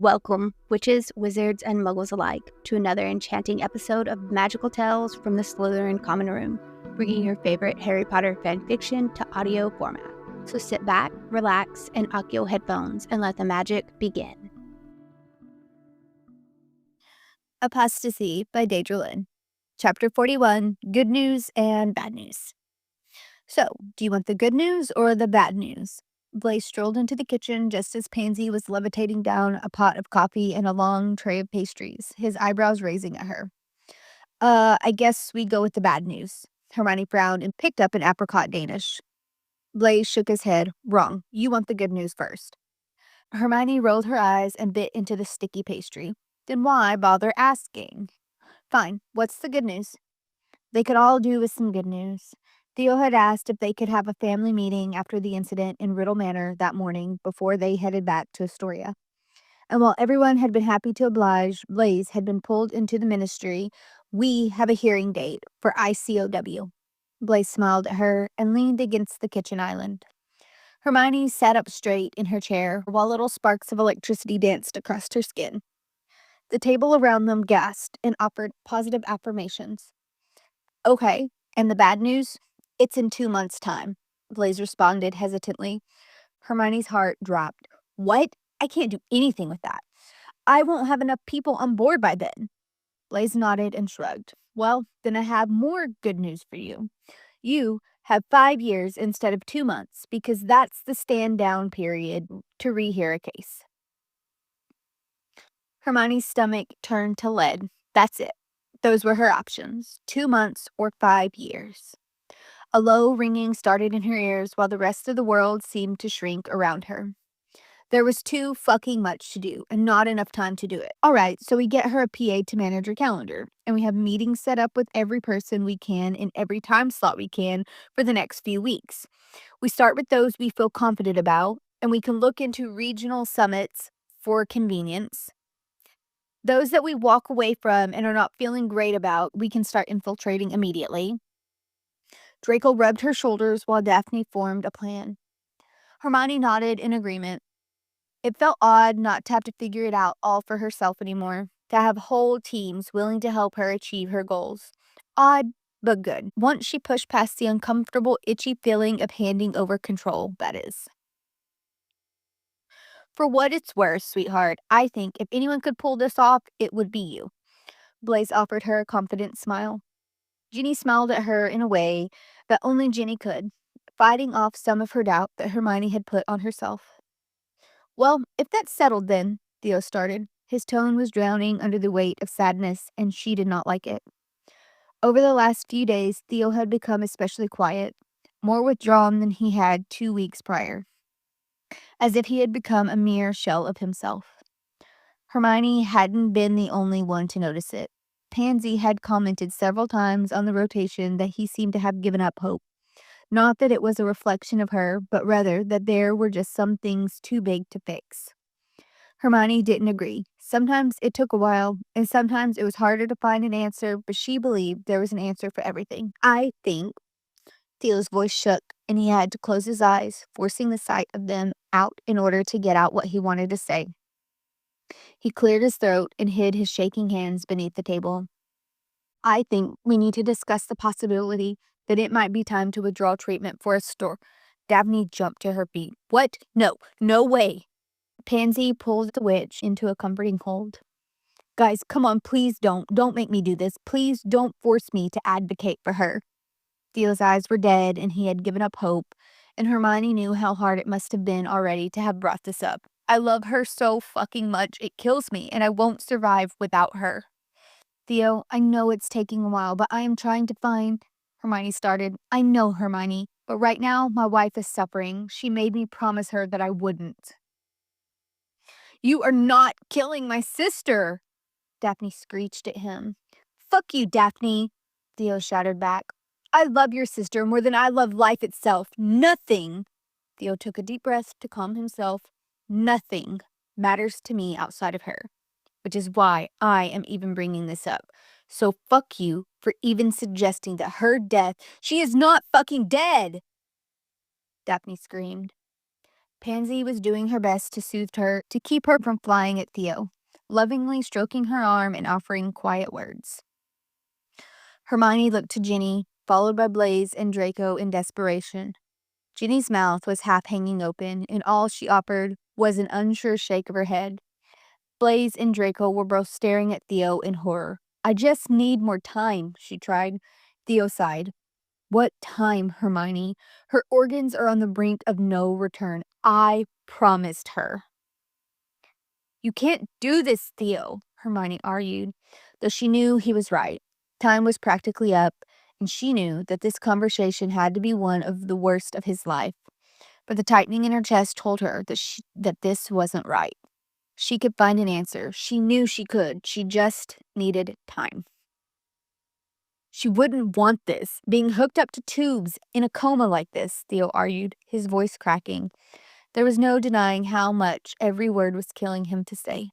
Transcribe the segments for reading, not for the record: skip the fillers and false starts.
Welcome, witches, wizards, and muggles alike, to another enchanting episode of Magical Tales from the Slytherin Common Room, bringing your favorite Harry Potter fanfiction to audio format. So sit back, relax, and Accio headphones, and let the magic begin. Apostasy by Deydralinne. Chapter 41, Good News and Bad News. So, do you want the good news or the bad news? Blaze strolled into the kitchen just as Pansy was levitating down a pot of coffee and a long tray of pastries, his eyebrows raising at her. I guess we go with the bad news. Hermione frowned and picked up an apricot Danish. Blaze shook his head. Wrong. You want the good news first. Hermione rolled her eyes and bit into the sticky pastry. Then why bother asking? Fine. What's the good news? They could all do with some good news. Theo had asked if they could have a family meeting after the incident in Riddle Manor that morning before they headed back to Astoria. And while everyone had been happy to oblige, Blaze had been pulled into the ministry. We have a hearing date for ICOW. Blaze smiled at her and leaned against the kitchen island. Hermione sat up straight in her chair while little sparks of electricity danced across her skin. The table around them gasped and offered positive affirmations. Okay, and the bad news? It's in 2 months' time, Blaze responded hesitantly. Hermione's heart dropped. What? I can't do anything with that. I won't have enough people on board by then. Blaze nodded and shrugged. Well, then I have more good news for you. You have 5 years instead of 2 months because that's the stand-down period to rehear a case. Hermione's stomach turned to lead. That's it. Those were her options, 2 months or 5 years. A low ringing started in her ears while the rest of the world seemed to shrink around her. There was too fucking much to do and not enough time to do it. All right, so we get her a PA to manage her calendar, and we have meetings set up with every person we can in every time slot we can for the next few weeks. We start with those we feel confident about, and we can look into regional summits for convenience. Those that we walk away from and are not feeling great about, we can start infiltrating immediately. Draco rubbed her shoulders while Daphne formed a plan. Hermione nodded in agreement. It felt odd not to have to figure it out all for herself anymore, to have whole teams willing to help her achieve her goals. Odd, but good. Once she pushed past the uncomfortable, itchy feeling of handing over control, that is. For what it's worth, sweetheart, I think if anyone could pull this off, it would be you. Blaze offered her a confident smile. Ginny smiled at her in a way that only Ginny could, fighting off some of her doubt that Hermione had put on herself. Well, if that's settled then, Theo started. His tone was drowning under the weight of sadness, and she did not like it. Over the last few days, Theo had become especially quiet, more withdrawn than he had 2 weeks prior, as if he had become a mere shell of himself. Hermione hadn't been the only one to notice it. Pansy had commented several times on the rotation that he seemed to have given up hope. Not that it was a reflection of her, but rather that there were just some things too big to fix. Hermione didn't agree. Sometimes it took a while, and sometimes it was harder to find an answer, but she believed there was an answer for everything. I think. Theo's voice shook, and he had to close his eyes, forcing the sight of them out in order to get out what he wanted to say. He cleared his throat and hid his shaking hands beneath the table. I think we need to discuss the possibility that it might be time to withdraw treatment for a store. Daphne jumped to her feet. What? No, no way. Pansy pulled the witch into a comforting hold. Guys, come on, please don't. Don't make me do this. Please don't force me to advocate for her. Theo's eyes were dead and he had given up hope, and Hermione knew how hard it must have been already to have brought this up. I love her so fucking much, it kills me, and I won't survive without her. Theo, I know it's taking a while, but I am trying to find... Hermione started. I know, Hermione, but right now my wife is suffering. She made me promise her that I wouldn't. You are not killing my sister, Daphne screeched at him. Fuck you, Daphne, Theo shouted back. I love your sister more than I love life itself. Nothing. Theo took a deep breath to calm himself. Nothing matters to me outside of her, which is why I am even bringing this up. So fuck you for even suggesting that her death... She is not fucking dead, Daphne screamed. Pansy was doing her best to soothe her, to keep her from flying at Theo, lovingly stroking her arm and offering quiet words. Hermione looked to Ginny, followed by Blaise and Draco in desperation. Ginny's mouth was half hanging open, and all she offered was an unsure shake of her head. Blaise and Draco were both staring at Theo in horror. I just need more time, she tried. Theo sighed. What time, Hermione? Her organs are on the brink of no return. I promised her. You can't do this, Theo, Hermione argued, though she knew he was right. Time was practically up, and she knew that this conversation had to be one of the worst of his life. But the tightening in her chest told her that this wasn't right. She could find an answer. She knew she could. She just needed time. She wouldn't want this, being hooked up to tubes in a coma like this, Theo argued, his voice cracking. There was no denying how much every word was killing him to say.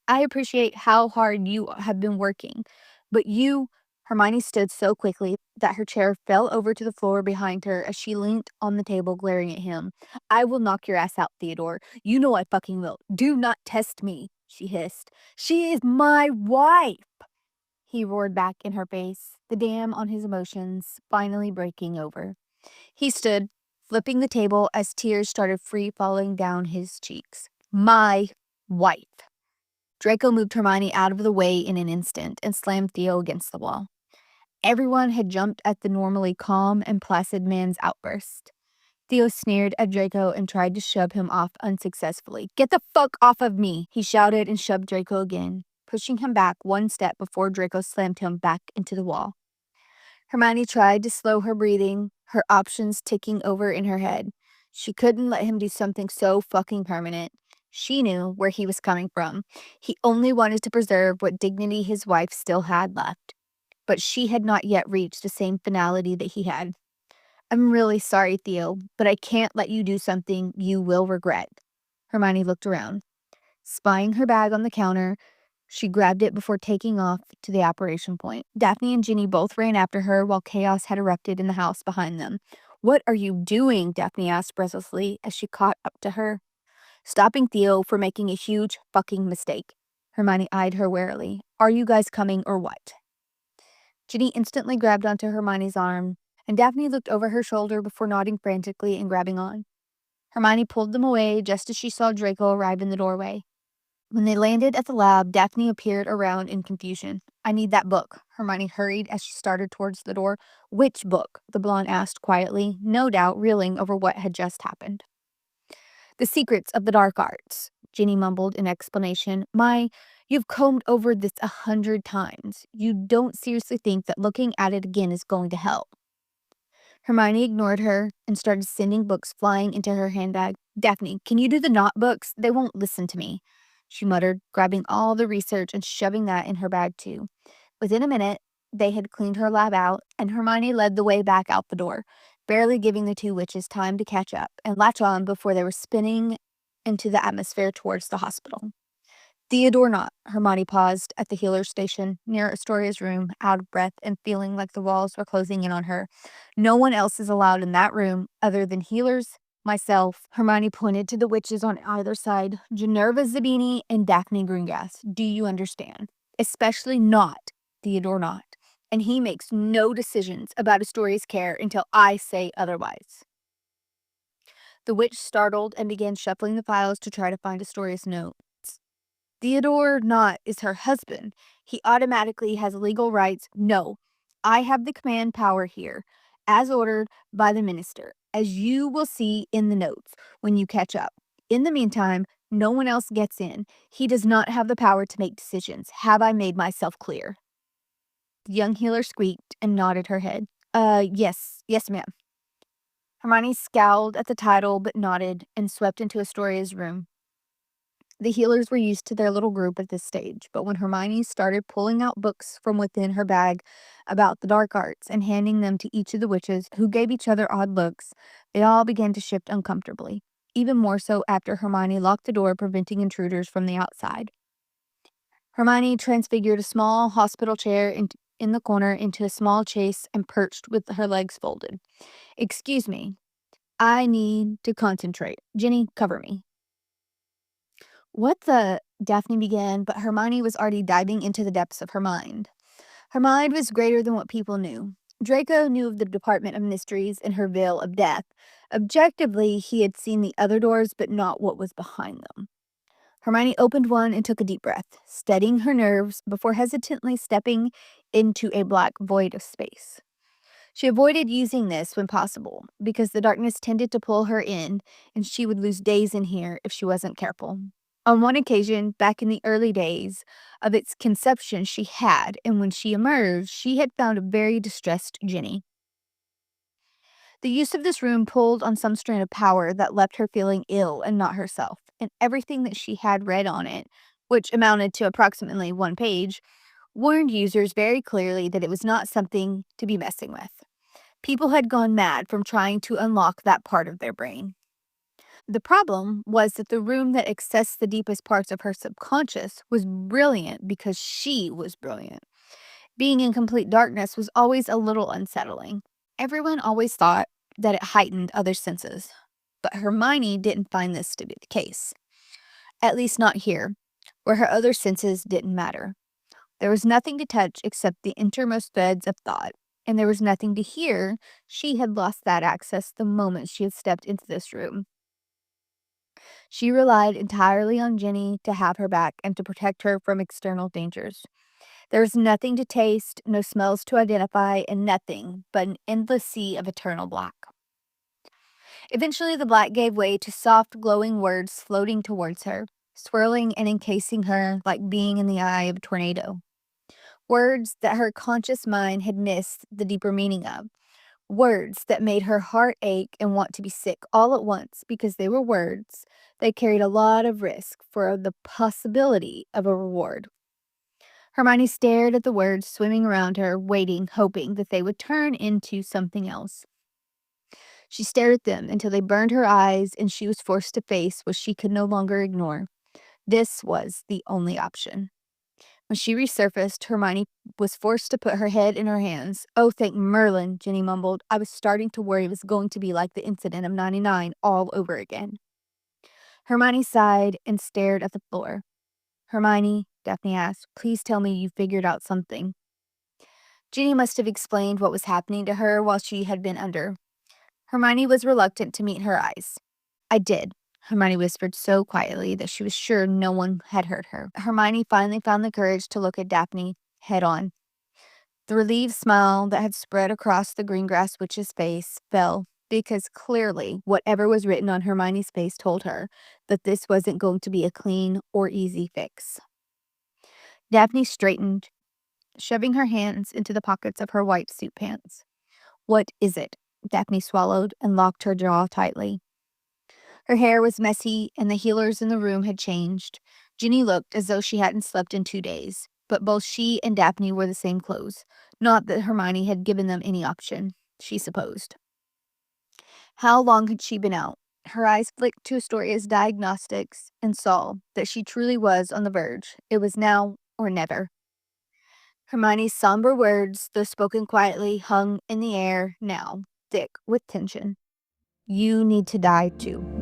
I appreciate how hard you have been working, but you... Hermione stood so quickly that her chair fell over to the floor behind her as she leant on the table glaring at him. I will knock your ass out, Theodore. You know I fucking will. Do not test me, she hissed. She is my wife, he roared back in her face, the dam on his emotions finally breaking over. He stood, flipping the table as tears started free falling down his cheeks. My wife. Draco moved Hermione out of the way in an instant and slammed Theo against the wall. Everyone had jumped at the normally calm and placid man's outburst. Theo sneered at Draco and tried to shove him off unsuccessfully. Get the fuck off of me, he shouted and shoved Draco again, pushing him back one step before Draco slammed him back into the wall. Hermione tried to slow her breathing, her options ticking over in her head. She couldn't let him do something so fucking permanent. She knew where he was coming from. He only wanted to preserve what dignity his wife still had left. But she had not yet reached the same finality that he had. I'm really sorry, Theo, but I can't let you do something you will regret. Hermione looked around. Spying her bag on the counter, she grabbed it before taking off to the operation point. Daphne and Ginny both ran after her while chaos had erupted in the house behind them. What are you doing? Daphne asked breathlessly as she caught up to her. Stopping Theo for making a huge fucking mistake. Hermione eyed her warily. Are you guys coming or what? Ginny instantly grabbed onto Hermione's arm, and Daphne looked over her shoulder before nodding frantically and grabbing on. Hermione pulled them away just as she saw Draco arrive in the doorway. When they landed at the lab, Daphne appeared around in confusion. I need that book. Hermione hurried as she started towards the door. Which book? The blonde asked quietly, no doubt reeling over what had just happened. The Secrets of the Dark Arts, Ginny mumbled in explanation. You've combed over this 100 times. You don't seriously think that looking at it again is going to help. Hermione ignored her and started sending books flying into her handbag. Daphne, can you do the not books? They won't listen to me, she muttered, grabbing all the research and shoving that in her bag too. Within a minute, they had cleaned her lab out, and Hermione led the way back out the door, barely giving the two witches time to catch up and latch on before they were spinning into the atmosphere towards the hospital. Theodore not. Hermione paused at the healer station near Astoria's room, out of breath and feeling like the walls were closing in on her. No one else is allowed in that room other than healers, myself. Hermione pointed to the witches on either side, Minerva Zabini and Daphne Greengrass. Do you understand? Especially not Theodore not. And he makes no decisions about Astoria's care until I say otherwise. The witch startled and began shuffling the files to try to find Astoria's note. Theodore not is her husband. He automatically has legal rights. No, I have the command power here, as ordered by the minister, as you will see in the notes when you catch up. In the meantime, no one else gets in. He does not have the power to make decisions. Have I made myself clear? The young healer squeaked and nodded her head. Yes, ma'am. Hermione scowled at the title but nodded and swept into Astoria's room. The healers were used to their little group at this stage, but when Hermione started pulling out books from within her bag about the dark arts and handing them to each of the witches, who gave each other odd looks, they all began to shift uncomfortably, even more so after Hermione locked the door, preventing intruders from the outside. Hermione transfigured a small hospital chair in the corner into a small chaise and perched with her legs folded. Excuse me. I need to concentrate. Ginny, cover me. What the? Daphne began, but Hermione was already diving into the depths of her mind. Her mind was greater than what people knew. Draco knew of the Department of Mysteries and her veil of death. Objectively, he had seen the other doors, but not what was behind them. Hermione opened one and took a deep breath, steadying her nerves before hesitantly stepping into a black void of space. She avoided using this when possible, because the darkness tended to pull her in, and she would lose days in here if she wasn't careful. On one occasion, back in the early days of its conception, she had, and when she emerged, she had found a very distressed Ginny. The use of this room pulled on some strain of power that left her feeling ill and not herself, and everything that she had read on it, which amounted to approximately 1 page, warned users very clearly that it was not something to be messing with. People had gone mad from trying to unlock that part of their brain. The problem was that the room that accessed the deepest parts of her subconscious was brilliant because she was brilliant. Being in complete darkness was always a little unsettling. Everyone always thought that it heightened other senses, but Hermione didn't find this to be the case. At least not here, where her other senses didn't matter. There was nothing to touch except the innermost threads of thought, and there was nothing to hear. She had lost that access the moment she had stepped into this room. She relied entirely on Ginny to have her back and to protect her from external dangers. There was nothing to taste, no smells to identify, and nothing but an endless sea of eternal black. Eventually, the black gave way to soft, glowing words floating towards her, swirling and encasing her like being in the eye of a tornado. Words that her conscious mind had missed the deeper meaning of. Words that made her heart ache and want to be sick all at once because they were words. They carried a lot of risk for the possibility of a reward. Hermione stared at the words swimming around her, waiting, hoping that they would turn into something else. She stared at them until they burned her eyes and she was forced to face what she could no longer ignore. This was the only option. When she resurfaced, Hermione was forced to put her head in her hands. "Oh, thank Merlin," Ginny mumbled. "I was starting to worry it was going to be like the incident of 99 all over again." Hermione sighed and stared at the floor. "Hermione," Daphne asked, "please tell me you figured out something." Ginny must have explained what was happening to her while she had been under. Hermione was reluctant to meet her eyes. "I did," Hermione whispered so quietly that she was sure no one had heard her. Hermione finally found the courage to look at Daphne head on. The relieved smile that had spread across the Greengrass witch's face fell, because clearly whatever was written on Hermione's face told her that this wasn't going to be a clean or easy fix. Daphne straightened, shoving her hands into the pockets of her white suit pants. "What is it?" Daphne swallowed and locked her jaw tightly. Her hair was messy, and the healers in the room had changed. Ginny looked as though she hadn't slept in 2 days, but both she and Daphne wore the same clothes. Not that Hermione had given them any option, she supposed. How long had she been out? Her eyes flicked to Astoria's diagnostics and saw that she truly was on the verge. It was now or never. Hermione's somber words, though spoken quietly, hung in the air now, thick with tension. "You need to die too."